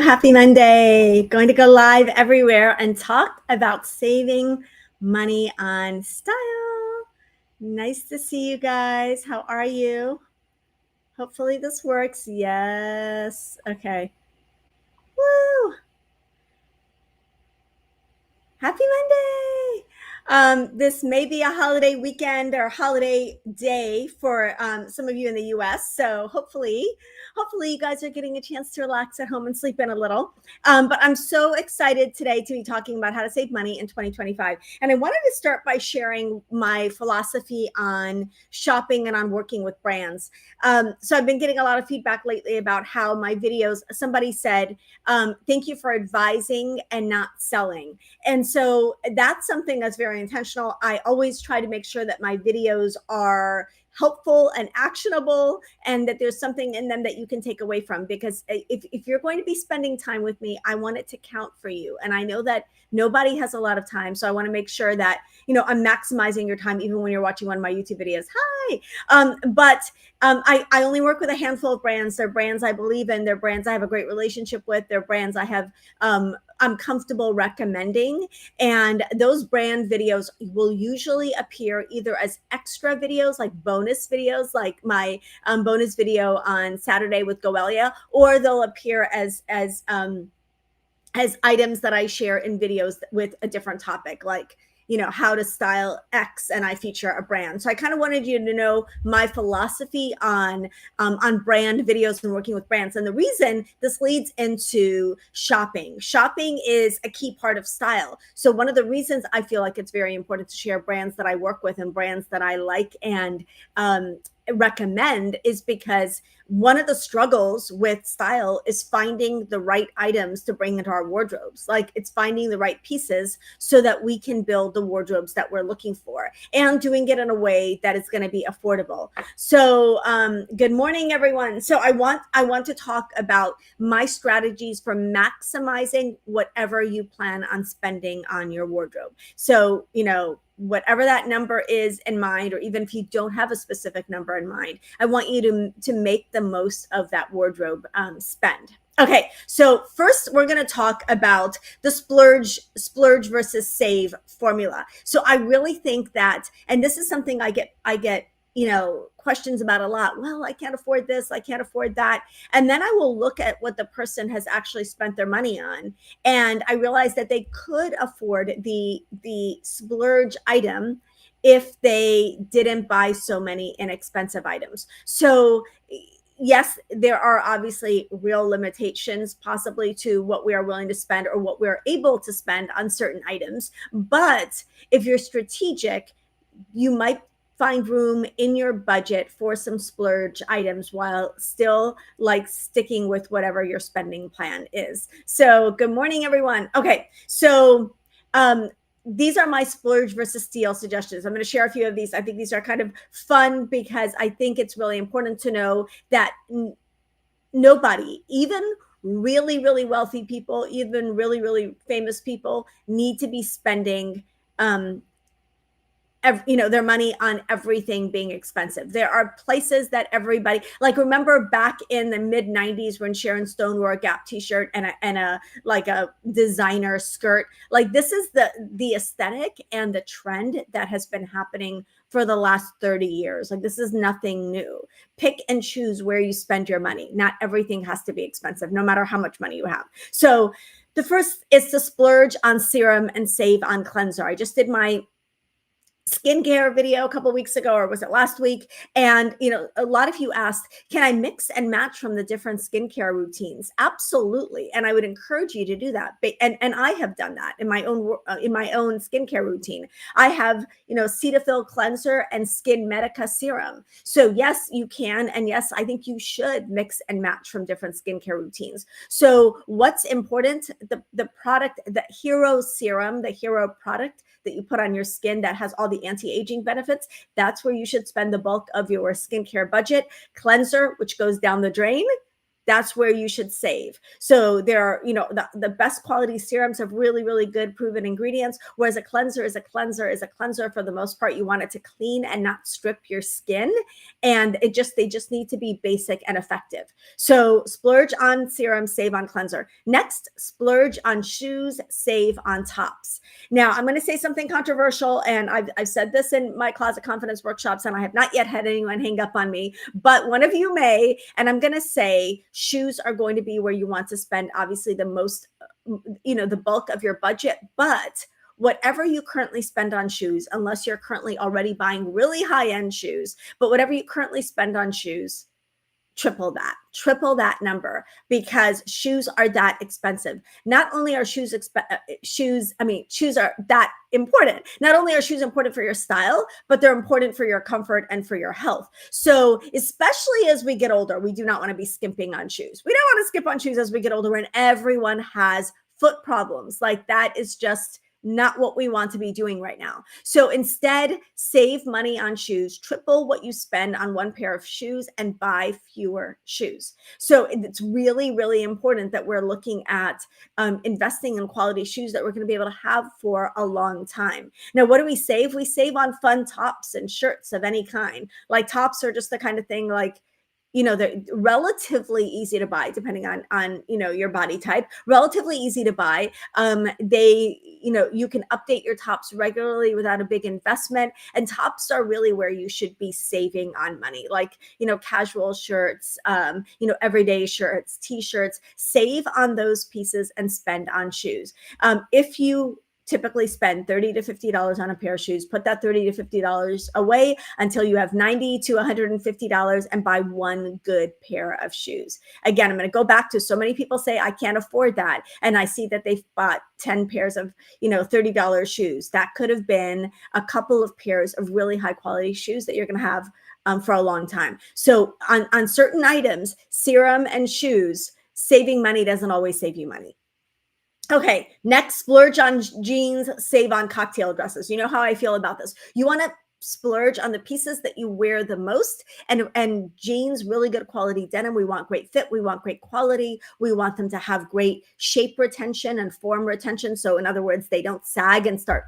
Happy Monday. Going to go live everywhere and talk about saving money on style. Nice to see you guys. How are you? Hopefully this works. Yes. Okay. Woo. Happy Monday. This may be a holiday weekend or holiday day for some of you in the US. So hopefully you guys are getting a chance to relax at home and sleep in a little. But I'm so excited today to be talking about how to save money in 2025. And I wanted to start by sharing my philosophy on shopping and on working with brands. So I've been getting a lot of feedback lately about how my videos, somebody said, thank you for advising and not selling. And so that's something that's very intentional. I always try to make sure that my videos are helpful and actionable and that there's something in them that you can take away from, because if you're going to be spending time with me, I want it to count for you. And I know that nobody has a lot of time. So I want to make sure that, I'm maximizing your time, even when you're watching one of my YouTube videos. Hi. I only work with a handful of brands. They're brands I believe in. They're brands I have a great relationship with. They're brands I have, I'm comfortable recommending. And those brand videos will usually appear either as extra videos, like bonus videos, like my bonus video on Saturday with Goelia, or they'll appear as items that I share in videos with a different topic, like how to style X, and I feature a brand. So I kind of wanted you to know my philosophy on brand videos and working with brands. And the reason this leads into shopping. Shopping is a key part of style. So one of the reasons I feel like it's very important to share brands that I work with and brands that I like and recommend is because one of the struggles with style is finding the right items to bring into our wardrobes. Like, it's finding the right pieces so that we can build the wardrobes that we're looking for, and doing it in a way that is going to be affordable. So good morning, everyone. So I want to talk about my strategies for maximizing whatever you plan on spending on your wardrobe. So, whatever that number is in mind, or even if you don't have a specific number in mind, I want you to make the most of that wardrobe spend. Okay, so first we're going to talk about the splurge versus save formula. So I really think that, and this is something I get questions about a lot. Well, I can't afford this, I can't afford that. And then I will look at what the person has actually spent their money on. And I realize that they could afford the splurge item if they didn't buy so many inexpensive items. So yes, there are obviously real limitations possibly to what we are willing to spend or what we're able to spend on certain items. But if you're strategic, you might find room in your budget for some splurge items while still sticking with whatever your spending plan is. So good morning, everyone. Okay, so these are my splurge versus steal suggestions. I'm going to share a few of these. I think these are kind of fun because I think it's really important to know that nobody, even really, really wealthy people, even really, really famous people, need to be spending their money on everything being expensive. There are places that everybody, remember back in the mid 90s when Sharon Stone wore a Gap t-shirt and a designer skirt. This is the aesthetic and the trend that has been happening for the last 30 years. This is nothing new. Pick and choose where you spend your money. Not everything has to be expensive, no matter how much money you have. So the first is to splurge on serum and save on cleanser. I just did my skincare video a couple weeks ago, or was it last week? And a lot of you asked, can I mix and match from the different skincare routines? Absolutely. And I would encourage you to do that. And I have done that in my own skincare routine. I have Cetaphil cleanser and Skin Medica serum. So yes, you can, and yes, I think you should mix and match from different skincare routines. So what's important? The product, the hero serum, the hero product that you put on your skin that has all the anti-aging benefits, that's where you should spend the bulk of your skincare budget. Cleanser, which goes down the drain, that's where you should save. So there are, the best quality serums have really, really good proven ingredients, whereas a cleanser is a cleanser is a cleanser for the most part. You want it to clean and not strip your skin. And they just need to be basic and effective. So splurge on serum, save on cleanser. Next, splurge on shoes, save on tops. Now, I'm going to say something controversial, and I've said this in my closet confidence workshops, and I have not yet had anyone hang up on me, but one of you may, and I'm going to say shoes are going to be where you want to spend, obviously, the most, the bulk of your budget. But whatever you currently spend on shoes, unless you're currently already buying really high-end shoes, but whatever you currently spend on shoes, triple that number, because shoes are that expensive. Not only are shoes are that important. Not only are shoes important for your style, but they're important for your comfort and for your health. So especially as we get older, we do not want to be skimping on shoes. We don't want to skip on shoes as we get older, when everyone has foot problems. Like, that is just not what we want to be doing right now. So instead, save money on shoes, triple what you spend on one pair of shoes, and buy fewer shoes. So it's really, really important that we're looking at investing in quality shoes that we're going to be able to have for a long time. Now, what do we save? We save on fun tops and shirts of any kind. Like, tops are just the kind of thing, like, they're relatively easy to buy, depending on your body type, relatively easy to buy. You can update your tops regularly without a big investment. And tops are really where you should be saving on money, like, casual shirts, everyday shirts, t-shirts. Save on those pieces and spend on shoes. If you typically spend $30 to $50 on a pair of shoes, put that $30 to $50 away until you have $90 to $150 and buy one good pair of shoes. Again, I'm going to go back to, so many people say, I can't afford that. And I see that they've bought 10 pairs of, $30 shoes. That could have been a couple of pairs of really high quality shoes that you're going to have for a long time. So on certain items, serum and shoes, saving money doesn't always save you money. Okay, next, splurge on jeans, save on cocktail dresses. You know how I feel about this. You want to splurge on the pieces that you wear the most, and jeans, really good quality denim. We want great fit. We want great quality. We want them to have great shape retention and form retention. So in other words, they don't sag and start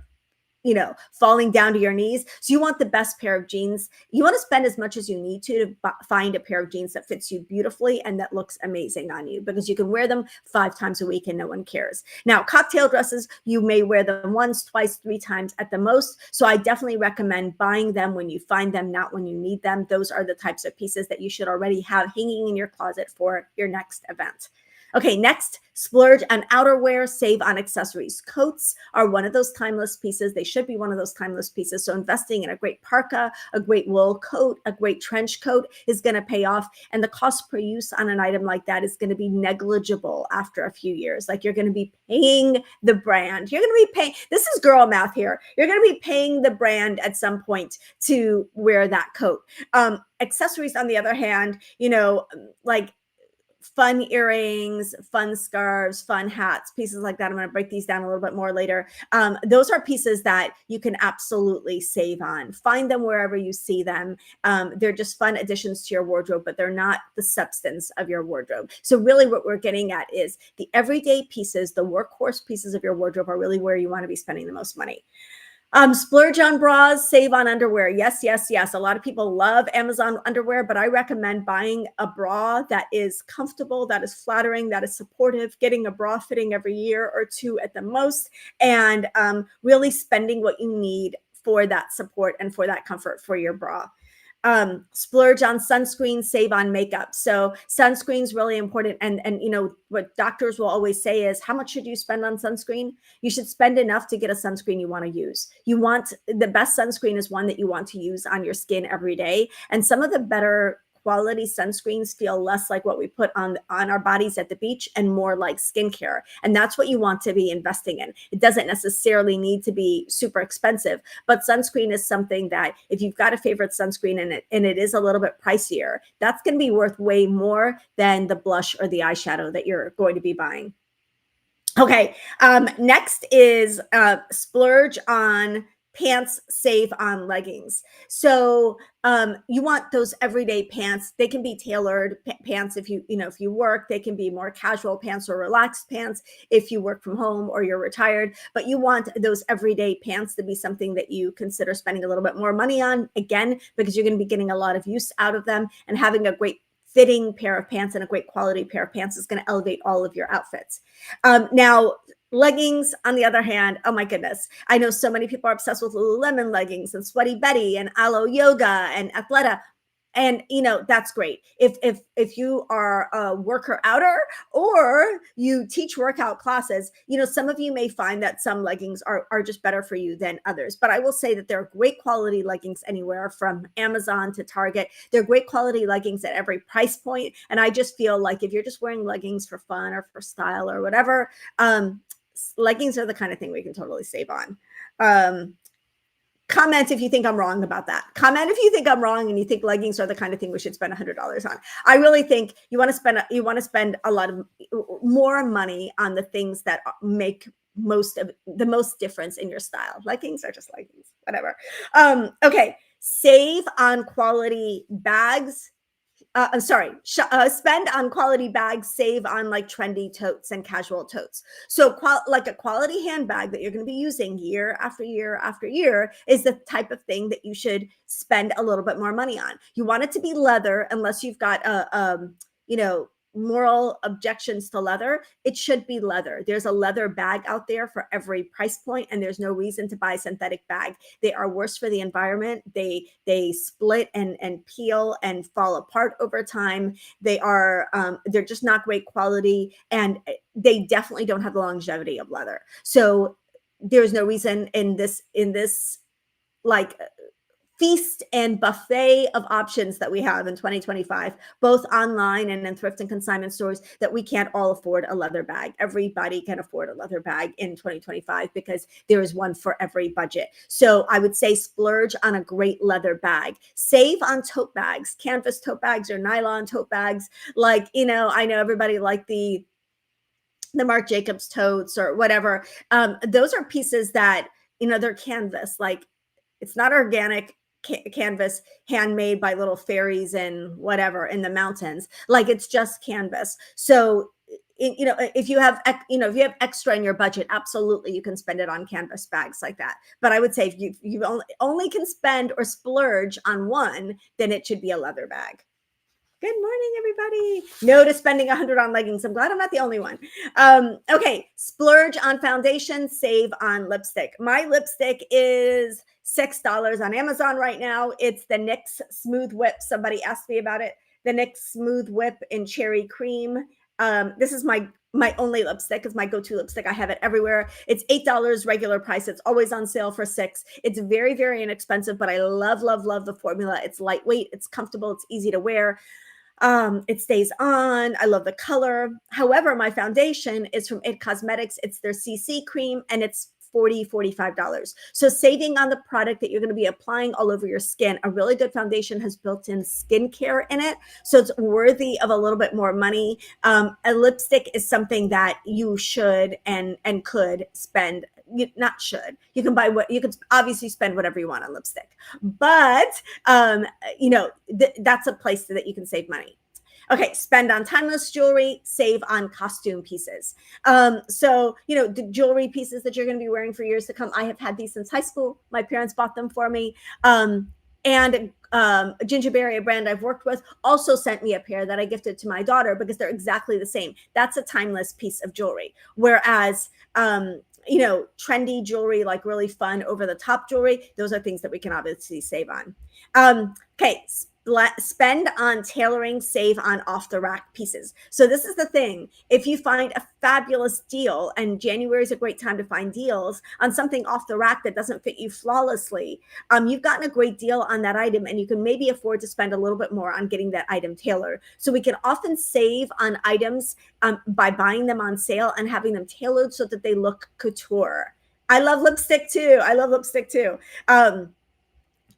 falling down to your knees. So you want the best pair of jeans. You want to spend as much as you need to find a pair of jeans that fits you beautifully and that looks amazing on you, because you can wear them 5 times a week and no one cares. Now, cocktail dresses, you may wear them once, twice, 3 times at the most. So I definitely recommend buying them when you find them, not when you need them. Those are the types of pieces that you should already have hanging in your closet for your next event. Okay, next, splurge on outerwear, save on accessories. Coats are one of those timeless pieces. They should be one of those timeless pieces. So investing in a great parka, a great wool coat, a great trench coat is going to pay off. And the cost per use on an item like that is going to be negligible after a few years. Like, you're going to be paying the brand. You're going to be paying, this is girl math here. You're going to be paying the brand at some point to wear that coat. Accessories, on the other hand, like fun earrings, fun scarves, fun hats, pieces like that. I'm going to break these down a little bit more later. Those are pieces that you can absolutely save on. Find them wherever you see them. They're just fun additions to your wardrobe, but they're not the substance of your wardrobe. So really what we're getting at is the everyday pieces, the workhorse pieces of your wardrobe are really where you want to be spending the most money. Splurge on bras, save on underwear. Yes, yes, yes. A lot of people love Amazon underwear, but I recommend buying a bra that is comfortable, that is flattering, that is supportive, getting a bra fitting every year or 2 at the most, and really spending what you need for that support and for that comfort for your bra. Splurge on sunscreen, save on makeup. So sunscreen is really important. And what doctors will always say is, how much should you spend on sunscreen? You should spend enough to get a sunscreen you want to use. The best sunscreen is one that you want to use on your skin every day. And some of the better quality sunscreens feel less like what we put on our bodies at the beach and more like skincare. And that's what you want to be investing in. It doesn't necessarily need to be super expensive, but sunscreen is something that, if you've got a favorite sunscreen and it is a little bit pricier, that's going to be worth way more than the blush or the eyeshadow that you're going to be buying. Okay, next is splurge on pants, save on leggings. So you want those everyday pants. They can be tailored pants if if you work. They can be more casual pants or relaxed pants if you work from home or you're retired. But you want those everyday pants to be something that you consider spending a little bit more money on, again, because you're going to be getting a lot of use out of them, and having a great fitting pair of pants and a great quality pair of pants is going to elevate all of your outfits. Now, leggings, on the other hand, oh my goodness. I know so many people are obsessed with Lululemon leggings and Sweaty Betty and Alo Yoga and Athleta. And that's great if you are a worker outer or you teach workout classes. Some of you may find that some leggings are just better for you than others, but I will say that there are great quality leggings anywhere from Amazon to Target. They're great quality leggings at every price point, and I just feel like if you're just wearing leggings for fun or for style or whatever, leggings are the kind of thing we can totally save on. Comment if you think I'm wrong about that. Comment if you think I'm wrong and you think leggings are the kind of thing we should spend $100 on. I really think you want to spend a lot of more money on the things that make the most difference in your style. Leggings are just leggings, whatever. Okay, save on quality bags. Spend on quality bags, save on like trendy totes and casual totes. So like a quality handbag that you're going to be using year after year after year is the type of thing that you should spend a little bit more money on. You want it to be leather, unless you've got moral objections to leather. It should be leather. There's a leather bag out there for every price point, and there's no reason to buy a synthetic bag. They are worse for the environment. They split and peel and fall apart over time. They're just not great quality, and they definitely don't have the longevity of leather. So there's no reason in this like feast and buffet of options that we have in 2025, both online and in thrift and consignment stores, that we can't all afford a leather bag. Everybody can afford a leather bag in 2025 because there is one for every budget. So I would say splurge on a great leather bag. Save on tote bags, canvas tote bags or nylon tote bags. Like, I know everybody like the Marc Jacobs totes or whatever. Those are pieces that, they're canvas. Like, it's not organic canvas handmade by little fairies and whatever in the mountains. Like, it's just canvas. So if you have extra in your budget, absolutely you can spend it on canvas bags like that. But I would say if you only can spend or splurge on one, then it should be a leather bag. Good morning, everybody. No to spending $100 on leggings. I'm glad I'm not the only one. Okay, splurge on foundation, save on lipstick. My lipstick is $6 on Amazon right now. It's the NYX Smooth Whip. Somebody asked me about it. The NYX Smooth Whip in Cherry Cream. This is my only lipstick, is my go-to lipstick. I have it everywhere. It's $8 regular price. It's always on sale for $6. It's very, very inexpensive, but I love, love, love the formula. It's lightweight. It's comfortable. It's easy to wear. It stays on. I love the color. However, my foundation is from IT Cosmetics. It's their CC cream, and it's $45. So saving on the product that you're going to be applying all over your skin. A really good foundation has built-in skincare in it, so it's worthy of a little bit more money. A lipstick is something that you should and could spend. Not should. You can obviously spend whatever you want on lipstick, but that's a place that you can save money. Okay, spend on timeless jewelry, save on costume pieces. So, the jewelry pieces that you're going to be wearing for years to come. I have had these since high school. My parents bought them for me. And Gingerberry, a brand I've worked with, also sent me a pair that I gifted to my daughter because they're exactly the same. That's a timeless piece of jewelry. Whereas, trendy jewelry, like really fun over the top jewelry, those are things that we can obviously save on. Okay, spend on tailoring, save on off the rack pieces. So this is the thing. If you find a fabulous deal, and January is a great time to find deals on something off the rack that doesn't fit you flawlessly, you've gotten a great deal on that item, and you can maybe afford to spend a little bit more on getting that item tailored. So we can often save on items by buying them on sale and having them tailored so that they look couture. I love lipstick too.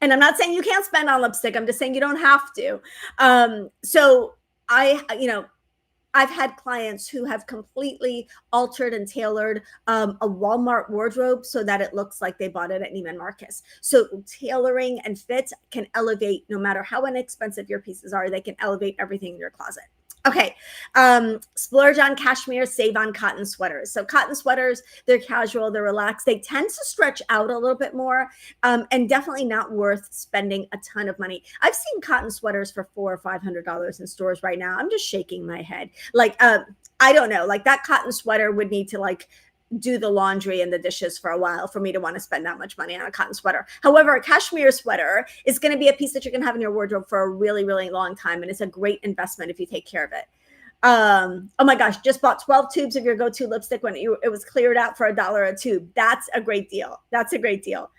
And I'm not saying you can't spend on lipstick. I'm just saying you don't have to. So I I've had clients who have completely altered and tailored a Walmart wardrobe so that it looks like they bought it at Neiman Marcus. So tailoring and fit can elevate, no matter how inexpensive your pieces are, they can elevate everything in your closet. Okay, splurge on cashmere, save on cotton sweaters. So cotton sweaters, they're casual, they're relaxed. They tend to stretch out a little bit more, and definitely not worth spending a ton of money. I've seen cotton sweaters for $400 or $500 in stores right now. I'm just shaking my head. Like, I don't know, like that cotton sweater would need to like do the laundry and the dishes for a while for me to want to spend that much money on a cotton sweater. However, a cashmere sweater is going to be a piece that you can have in your wardrobe for a really, really long time. And it's a great investment if you take care of it. Oh my gosh, just bought 12 tubes of your go-to lipstick when it was cleared out for $1 a tube. That's a great deal. That's a great deal.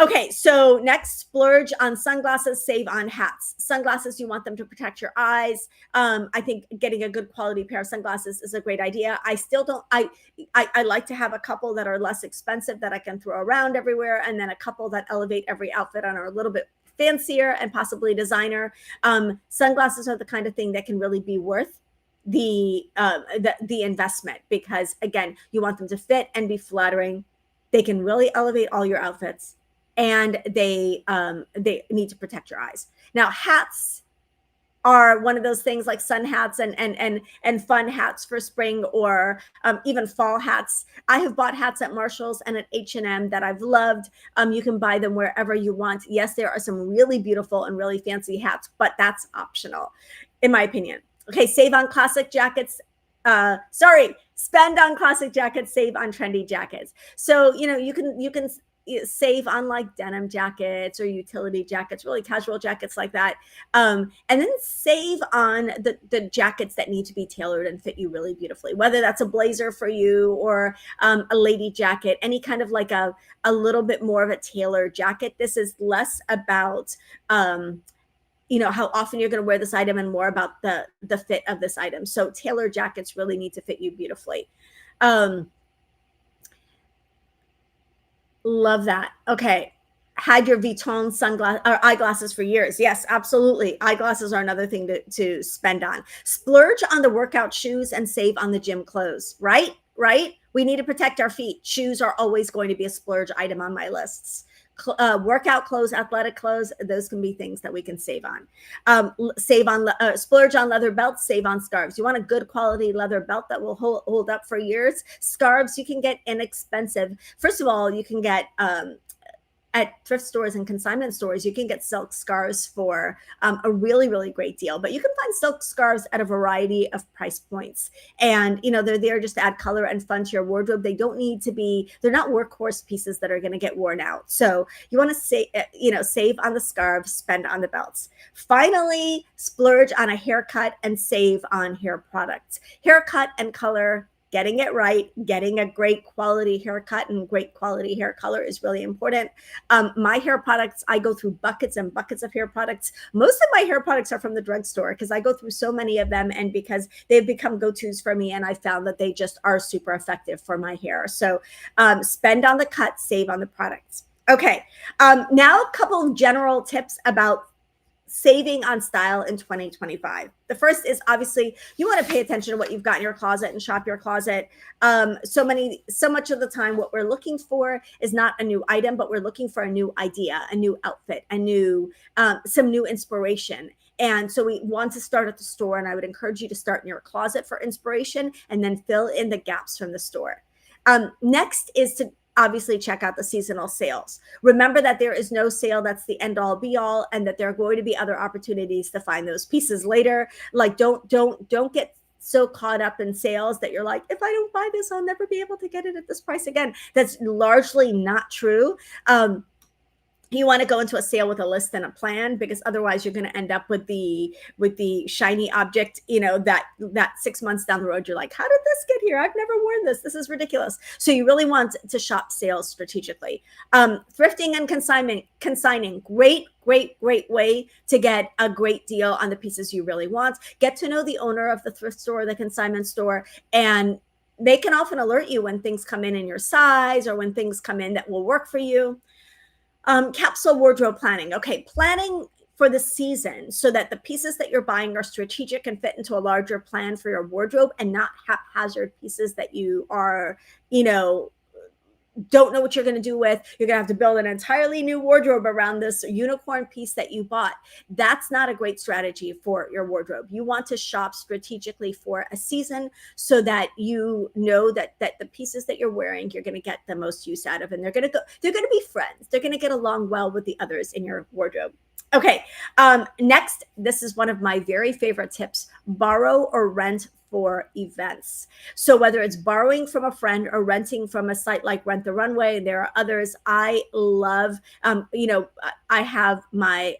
Okay, so next, splurge on sunglasses, save on hats. Sunglasses, you want them to protect your eyes. I think getting a good quality pair of sunglasses is a great idea. I still don't, I like to have a couple that are less expensive that I can throw around everywhere, and then a couple that elevate every outfit and are a little bit fancier and possibly designer. Sunglasses are the kind of thing that can really be worth the investment, because again, you want them to fit and be flattering. They can really elevate all your outfits, and they need to protect your eyes. Now, hats are one of those things, like sun hats and fun hats for spring, or even fall hats. I have bought hats at Marshall's and at H&M that I've loved. You can buy them wherever you want. Yes, there are some really beautiful and really fancy hats, but that's optional, in my opinion. Okay, save on classic jackets. Spend on classic jackets, save on trendy jackets. So, you can save on like denim jackets or utility jackets, really casual jackets like that. And then save on the jackets that need to be tailored and fit you really beautifully, whether that's a blazer for you or a lady jacket, any kind of like a little bit more of a tailored jacket. This is less about, how often you're going to wear this item and more about the fit of this item. So tailored jackets really need to fit you beautifully. Love that. Okay. Had your Vuitton eyeglasses for years. Yes, absolutely. Eyeglasses are another thing to spend on. Splurge on the workout shoes and save on the gym clothes, right? We need to protect our feet. Shoes are always going to be a splurge item on my lists. Workout clothes, athletic clothes, those can be things that we can save on. Splurge on leather belts, save on scarves. You want a good quality leather belt that will hold up for years. Scarves you can get inexpensive. First of all, you can get at thrift stores and consignment stores, you can get silk scarves for a really, really great deal. But you can find silk scarves at a variety of price points. And, they're there just to add color and fun to your wardrobe. They don't need to be, they're not workhorse pieces that are going to get worn out. So you want to save on the scarves, spend on the belts. Finally, splurge on a haircut and save on hair products. Haircut and color, getting it right, getting a great quality haircut and great quality hair color is really important. My hair products, I go through buckets and buckets of hair products. Most of my hair products are from the drugstore because I go through so many of them, and because they've become go-tos for me, and I found that they just are super effective for my hair. So spend on the cut, save on the products. Okay, now a couple of general tips about saving on style in 2025. The first is, obviously, you want to pay attention to what you've got in your closet and shop your closet. So much of the time, what we're looking for is not a new item, but we're looking for a new idea, a new outfit, some new inspiration. And so we want to start at the store, and I would encourage you to start in your closet for inspiration and then fill in the gaps from the store. Next is to obviously check out the seasonal sales. Remember that there is no sale that's the end all be all, and that there are going to be other opportunities to find those pieces later. Like, don't get so caught up in sales that you're like, if I don't buy this, I'll never be able to get it at this price again. That's largely not true. You want to go into a sale with a list and a plan, because otherwise you're going to end up with the shiny object, that 6 months down the road, you're like, how did this get here? I've never worn this. This is ridiculous. So you really want to shop sales strategically. Thrifting and consigning, great way to get a great deal on the pieces you really want. Get to know the owner of the thrift store, the consignment store, and they can often alert you when things come in your size, or when things come in that will work for you. Capsule wardrobe planning. Okay, planning for the season so that the pieces that you're buying are strategic and fit into a larger plan for your wardrobe and not haphazard pieces that you are, don't know what you're going to do with. You're going to have to build an entirely new wardrobe around this unicorn piece that you bought. That's not a great strategy for your wardrobe. You want to shop strategically for a season so that you know that the pieces that you're wearing, you're going to get the most use out of, and they're going to be friends. They're going to get along well with the others in your wardrobe. Okay. Next, this is one of my very favorite tips: borrow or rent for events. So whether it's borrowing from a friend or renting from a site like Rent the Runway, there are others I love. I have my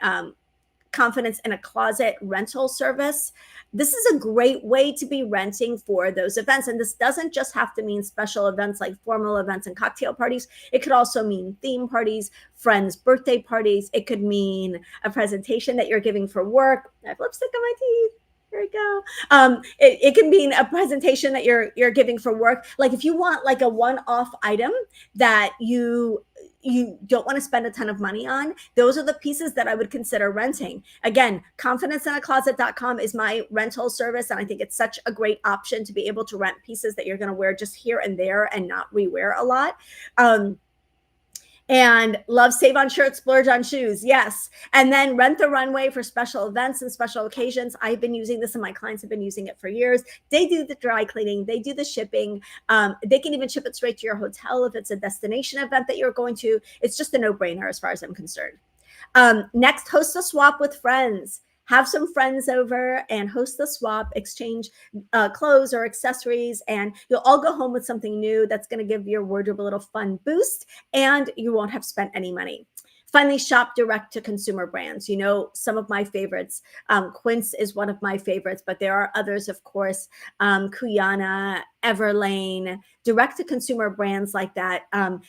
Confidence in a Closet rental service. This is a great way to be renting for those events. And this doesn't just have to mean special events like formal events and cocktail parties. It could also mean theme parties, friends' birthday parties. It could mean a presentation that you're giving for work. I have lipstick on my teeth. There we go. It can mean a presentation that you're giving for work. Like if you want like a one-off item that you don't want to spend a ton of money on, those are the pieces that I would consider renting. Again, confidenceinaCloset.com is my rental service, and I think it's such a great option to be able to rent pieces that you're going to wear just here and there and not rewear a lot. And love Save on Shirts, Splurge on Shoes. Yes. And then Rent the Runway for special events and special occasions. I've been using this and my clients have been using it for years. They do the dry cleaning. They do the shipping. They can even ship it straight to your hotel if it's a destination event that you're going to. It's just a no-brainer as far as I'm concerned. Next, host a swap with friends. Have some friends over and host the swap, exchange clothes or accessories, and you'll all go home with something new that's going to give your wardrobe a little fun boost, and you won't have spent any money. Finally, shop direct to consumer brands. Some of my favorites. Quince is one of my favorites, but there are others, of course. Kuyana, Everlane, direct to consumer brands like that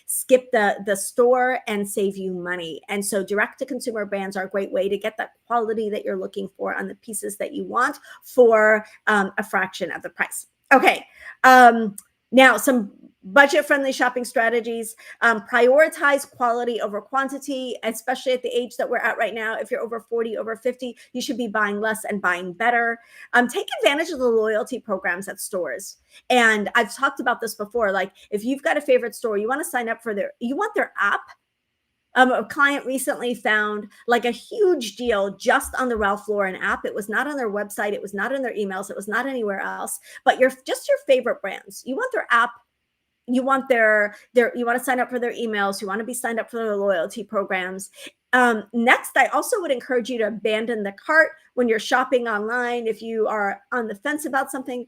skip the store and save you money. And so direct to consumer brands are a great way to get that quality that you're looking for on the pieces that you want for a fraction of the price. Okay. Now, some budget-friendly shopping strategies. Prioritize quality over quantity, especially at the age that we're at right now. If you're over 40, over 50, you should be buying less and buying better. Take advantage of the loyalty programs at stores. And I've talked about this before. Like if you've got a favorite store, you want to sign up for you want their app. A client recently found like a huge deal just on the Ralph Lauren app. It was not on their website. It was not in their emails. It was not anywhere else, but your favorite brands. You want their app. You want you want to sign up for their emails. You want to be signed up for their loyalty programs. Next, I also would encourage you to abandon the cart when you're shopping online. If you are on the fence about something,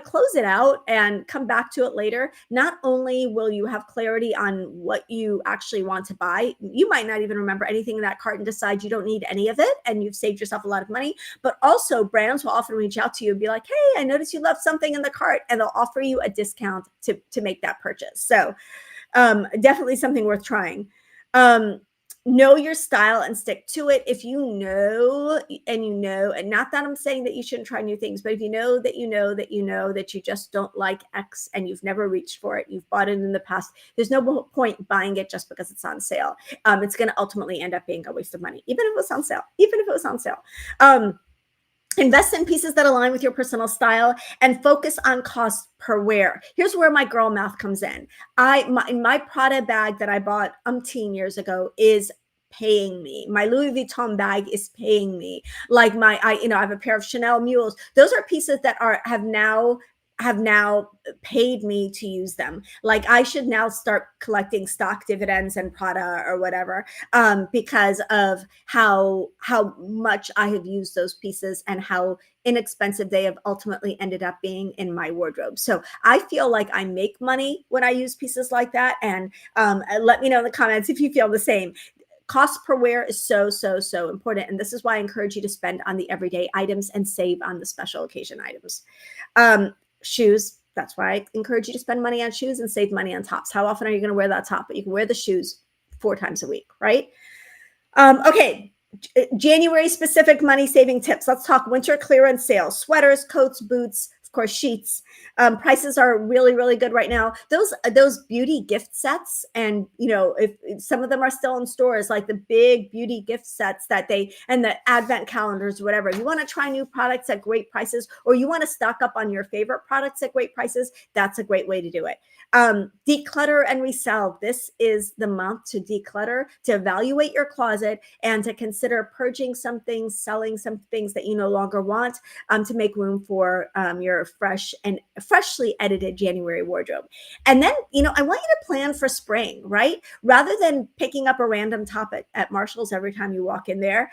close it out and come back to it later. Not only will you have clarity on what you actually want to buy, you might not even remember anything in that cart and decide you don't need any of it, and you've saved yourself a lot of money. But also brands will often reach out to you and be like, hey, I noticed you left something in the cart, and they'll offer you a discount to make that purchase. So definitely something worth trying. Know your style and stick to it. If you know, and not that I'm saying that you shouldn't try new things, but if you know that you just don't like X and you've never reached for it, you've bought it in the past, there's no point buying it just because it's on sale. It's going to ultimately end up being a waste of money, even if it was on sale. Invest in pieces that align with your personal style and focus on cost per wear. Here's where my girl math comes in. My Prada bag that I bought umpteen years ago is paying me. My Louis Vuitton bag is paying me. Like I have a pair of Chanel mules. Those are pieces that have now paid me to use them. Like I should now start collecting stock dividends and Prada or whatever, because of how much I have used those pieces and how inexpensive they have ultimately ended up being in my wardrobe. So I feel like I make money when I use pieces like that. And let me know in the comments if you feel the same. Cost per wear is so important. And this is why I encourage you to spend on the everyday items and save on the special occasion items. Shoes. That's why I encourage you to spend money on shoes and save money on tops. How often are you going to wear that top? But you can wear the shoes 4 times a week, right? Okay. January specific money saving tips. Let's talk winter clearance sales, sweaters, coats, boots, of course, sheets. Prices are really, really good right now. Those beauty gift sets, and if some of them are still in stores, like the big beauty gift sets and the advent calendars, whatever. You want to try new products at great prices, or you want to stock up on your favorite products at great prices, that's a great way to do it. Declutter and resell. This is the month to declutter, to evaluate your closet, and to consider purging some things, selling some things that you no longer want, to make room for your freshly edited January wardrobe. And then, I want you to plan for spring, right? Rather than picking up a random top at Marshall's every time you walk in there.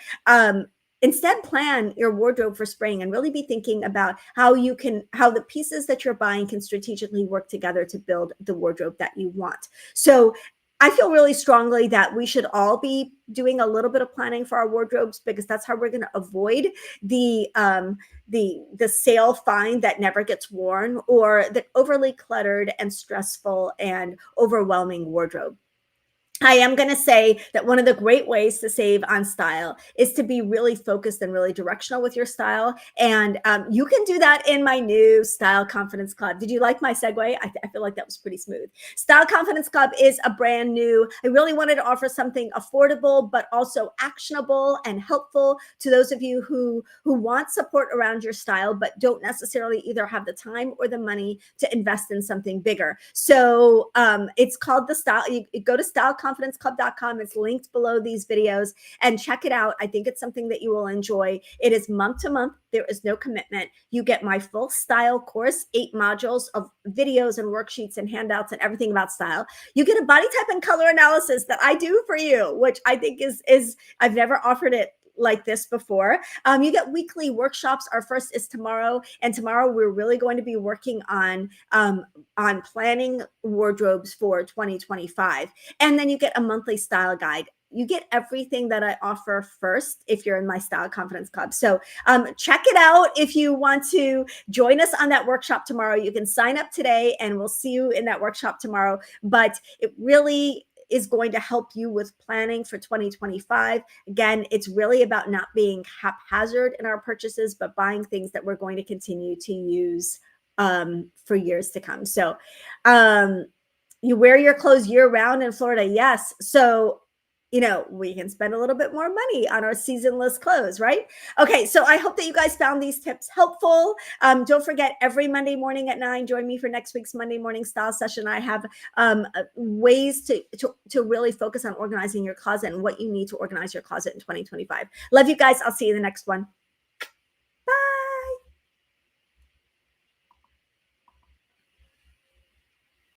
Instead, plan your wardrobe for spring and really be thinking about how the pieces that you're buying can strategically work together to build the wardrobe that you want. So I feel really strongly that we should all be doing a little bit of planning for our wardrobes, because that's how we're going to avoid the sale find that never gets worn, or the overly cluttered and stressful and overwhelming wardrobe. I am going to say that one of the great ways to save on style is to be really focused and really directional with your style. And you can do that in my new Style Confidence Club. Did you like my segue? I feel like that was pretty smooth. Style Confidence Club is a brand new, I really wanted to offer something affordable, but also actionable and helpful to those of you who want support around your style, but don't necessarily either have the time or the money to invest in something bigger. So it's called the Style. You go to styleconfidenceclub.com. It's linked below these videos, and check it out. I think it's something that you will enjoy. It is month to month. There is no commitment. You get my full style course, 8 modules of videos and worksheets and handouts and everything about style. You get a body type and color analysis that I do for you, which I think is I've never offered it like this before. You get weekly workshops. Our first is tomorrow, and tomorrow we're really going to be working on planning wardrobes for 2025. And then you get a monthly style guide. You get everything that I offer first if you're in my Style Confidence Club. So check it out. If you want to join us on that workshop tomorrow, you can sign up today, and we'll see you in that workshop tomorrow. But it really is going to help you with planning for 2025. Again, it's really about not being haphazard in our purchases, but buying things that we're going to continue to use for years to come. So you wear your clothes year round in Florida. Yes. So we can spend a little bit more money on our seasonless clothes, right? Okay, so I hope that you guys found these tips helpful. Don't forget, every Monday morning at 9, join me for next week's Monday morning style session. I have ways to really focus on organizing your closet and what you need to organize your closet in 2025. Love you guys. I'll see you in the next one.